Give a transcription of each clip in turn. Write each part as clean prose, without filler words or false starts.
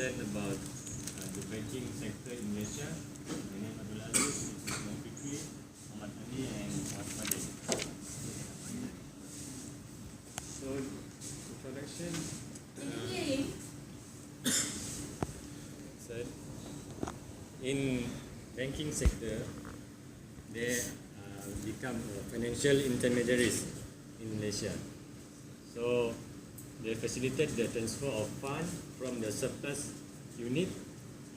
present about the banking sector in Malaysia. My name is Abdul Aziz, this is Mohd Fikri, Ahmad Ali and Ahmad Fadil. So, introduction. So, in banking sector, they become financial intermediaries in Malaysia. So, they facilitate the transfer of funds from the surplus unit,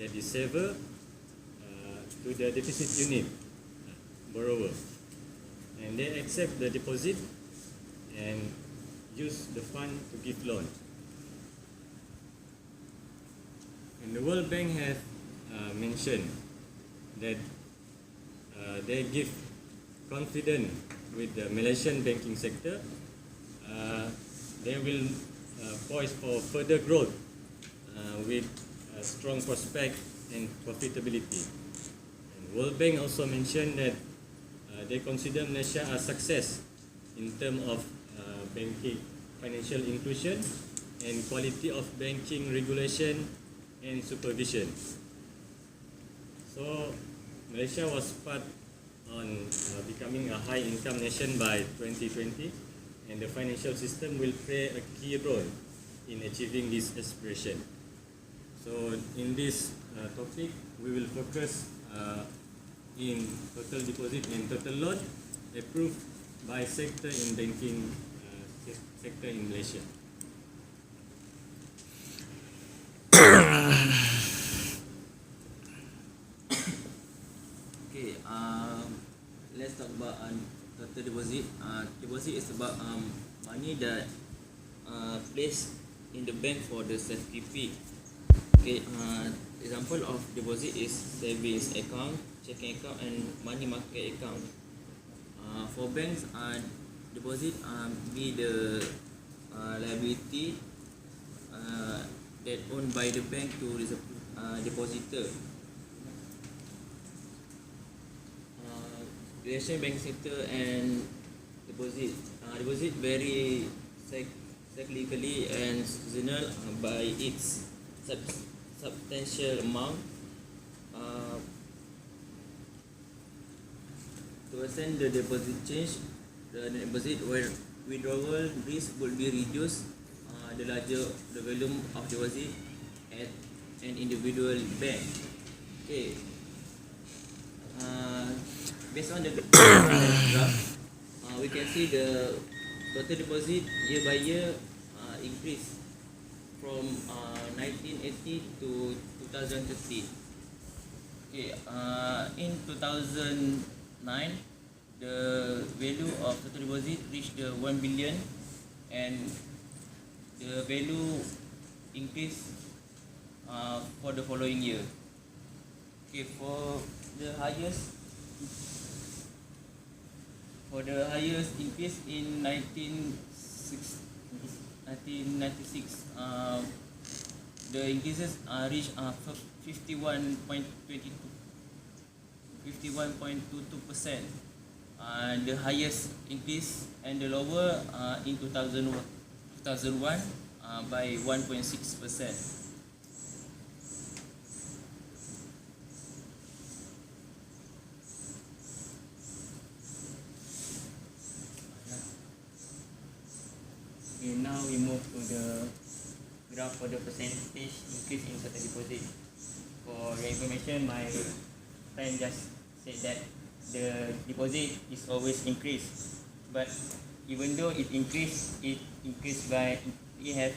that is saver, to the deficit unit, borrower. And they accept the deposit and use the fund to give loan. And the World Bank has mentioned that they give confidence with the Malaysian banking sector. They will poised for further growth with strong prospect and profitability. And World Bank also mentioned that they consider Malaysia a success in terms of banking, financial inclusion, and quality of banking regulation and supervision. So Malaysia was part on becoming a high income nation by 2020, and the financial system will play a key role in achieving this aspiration. So in this topic, we will focus in total deposit and total loan approved by sector in banking sector in Malaysia. Okay, let's talk about total deposit. Deposit is about money that placed in the bank for the certificate. Okay, example of deposit is savings account, checking account, and money market account. For banks, deposit be the liability that owned by the bank to the depositor. Relation bank sector and deposit. Deposit vary cyclically and seasonal by its substantial amount. To extend the deposit change, the deposit withdrawal risk will be reduced the larger the volume of deposit at an individual bank. Okay. Based on the graph, we can see the total deposit year by year increase from 1980 to 2030. Okay, in 2009, the value of total deposit reached the 1 billion, and the value increased for the following year. Okay, for the highest increase in 1996, the increases reached 51.22%. The highest increase and the lower in 2001 by 1.6%. Okay, now we move to the graph for the percentage increase in total deposit. For your information, my friend just said that the deposit is always increased, but even though it increased by, we have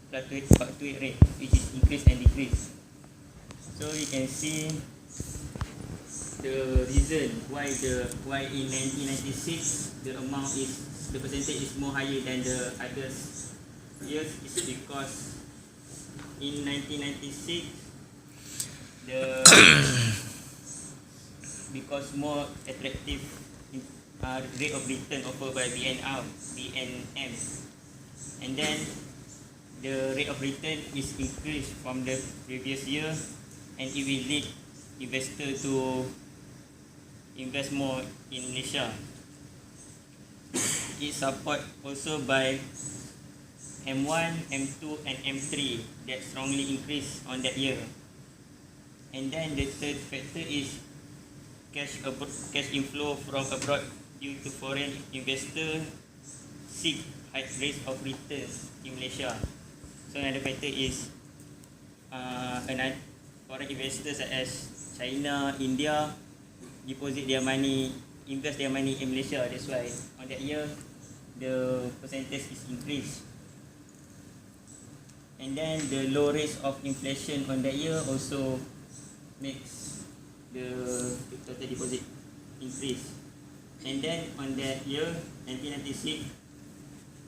fluctuate rate, which is increase and decrease. So you can see the reason why in 1996 the percentage is more higher than the other years is because in 1996 because more attractive rate of return offered by BNM, and then the rate of return is increased from the previous year, and it will lead investor to invest more in Malaysia. It support also by M1, M2, and M3 that strongly increased on that year. And then the third factor is cash inflow from abroad due to foreign investors seek high rates of returns in Malaysia. So another factor is another foreign investors such as China, India invest their money in Malaysia. That's why on that year the percentage is increased. And then the low rates of inflation on that year also makes the total deposit increase. And then on that year 1996,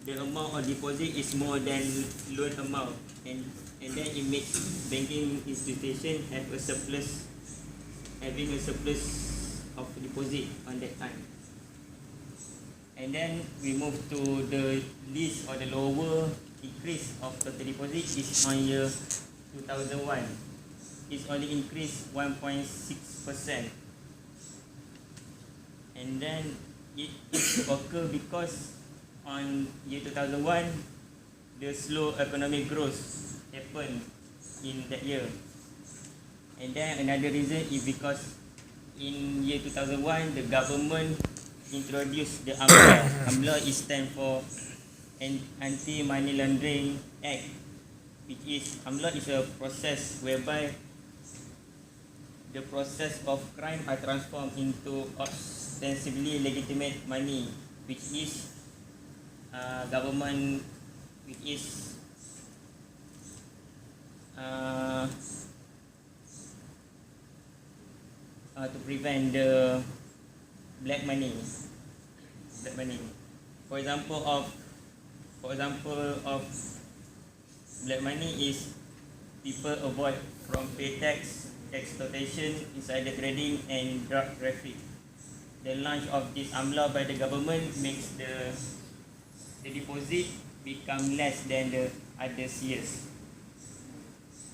the amount of deposit is more than loan amount, and then it makes banking institution having a surplus of deposit on that time. And then we move to the least or the lower increase of total deposit is on year 2001. It's only increased 1.6%. And then it occur because on year 2001 the slow economic growth happened in that year. And then another reason is because in year 2001 the government introduced the AMLA. AMLA is stand for Anti-Money Laundering Act, which is AMLA is a process whereby the process of crime are transformed into ostensibly legitimate money, which is government, which is to prevent the black money. For example of black money is people avoid from pay tax, exploitation, insider trading, and drug traffic. The launch of this AMLA by the government makes the deposit become less than the other years.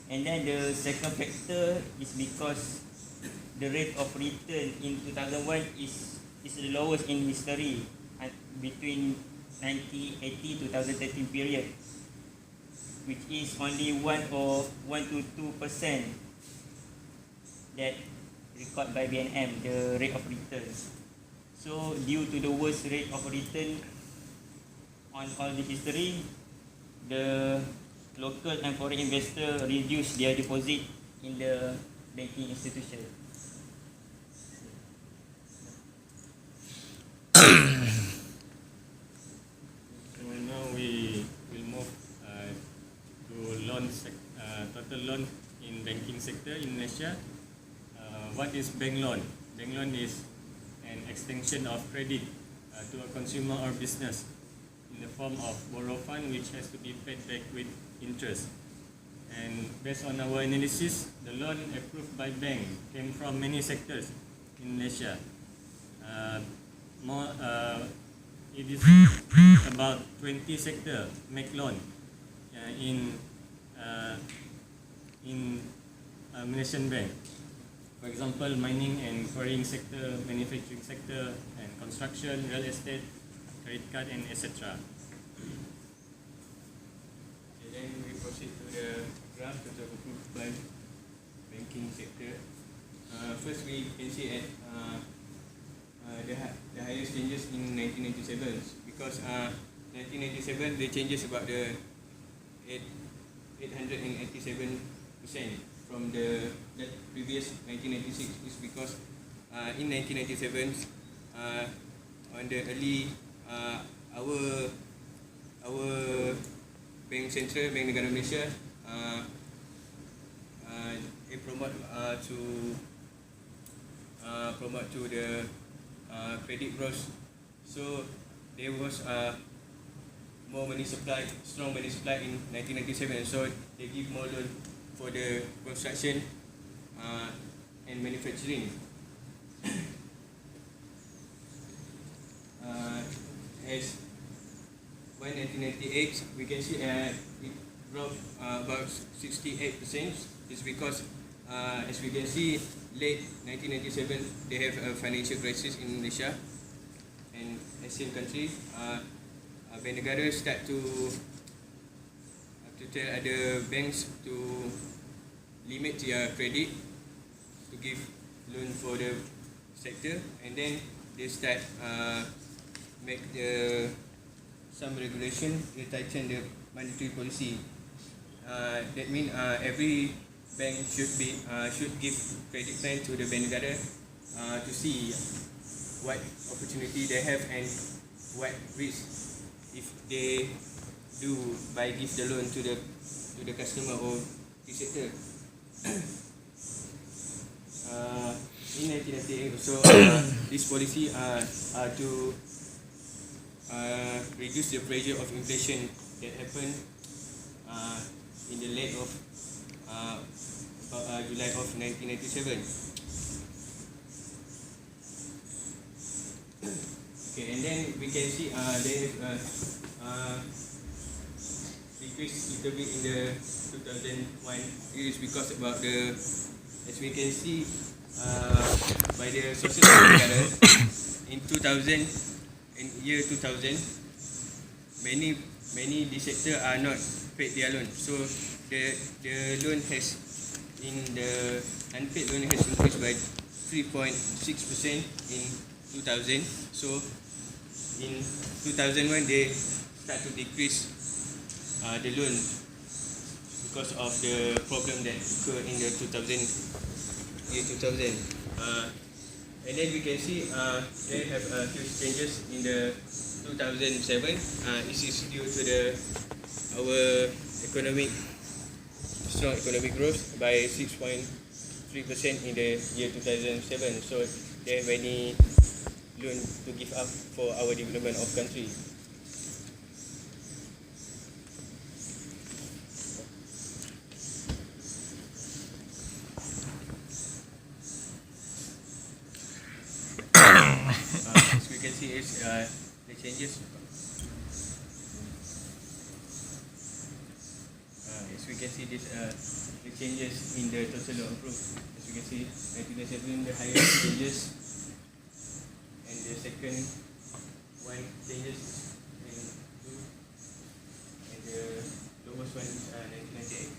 And then the second factor is because the rate of return in 2001 is the lowest in history between 1980 to 2013 period, which is only 1 to 2% that recorded by BNM, the rate of return. So due to the worst rate of return on all the history, the local and foreign investor reduce their deposit in the banking institution. So now we will move to total loan in banking sector in Malaysia. What is bank loan? Bank loan is an extension of credit to a consumer or business in the form of borrow fund, which has to be paid back with interest. And based on our analysis, the loan approved by bank came from many sectors in Malaysia. It is about 20 sector make loan in Malaysian bank. For example, mining and quarrying sector, manufacturing sector, and construction, real estate, credit card, and etc. Okay, then we proceed to the graph total approved by banking sector. First, we can see at the highest changes in 1997, because 1997 the changes about the 887% from the previous 1996 is because in 1997 on the early our Bank Central, Bank Negara Malaysia promote to the credit growth. So there was more money supply, strong money supply in 1997. So they give more loan for the construction and manufacturing. As by 1998, we can see it dropped about 68%. It's because, as we can see, late 1997 they have a financial crisis in Malaysia and Asian country. Bank Negara start to to tell other banks to limit their credit to give loan for the sector, and then they start make the some regulation to tighten the monetary policy. That means every bank should give credit plan to the bank negara to see what opportunity they have and what risk if they do by give the loan to the customer or the sector. In 1998, so this policy to reduce the pressure of inflation that happened in the late of July of 1997. Okay, and then we can see there is decrease little bit in the 2001. It is because about the, as we can see by the social sector in 2000, in year 2000, many the sector are not paid their loan. So the loan has in the unpaid loan has increased by 3.6% in 2000. So in 2001 they start to decrease the loan because of the problem that occurred in the 2000. And then we can see they have huge changes in the 2007. This is due to our strong economic growth by 6.3% in the year 2007. So they have any loan to give up for our development of country. As we can see is the changes. As we can see this the changes in the total loan approved. As we can see, 1997 the highest changes, and the second one changes in blue, and the lowest one is 1998.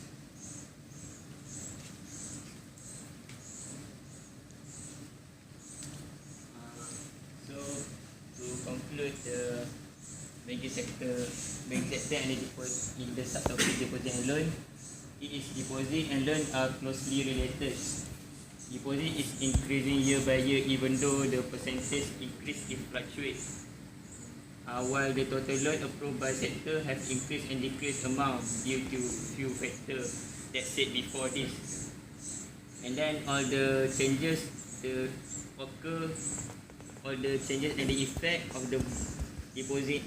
So to conclude the banking sector and the deposit in the subtopic deposit and loan, it is deposit and loan are closely related. Deposit is increasing year by year even though the percentage increase it fluctuates. While the total loan approved by sector have increased and decreased amount due to few factors that said before this. And then all the changes occur, all the changes and the effect of the deposit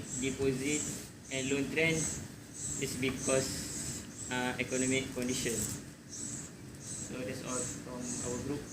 and loan trend is because economic condition. So that's all from our group.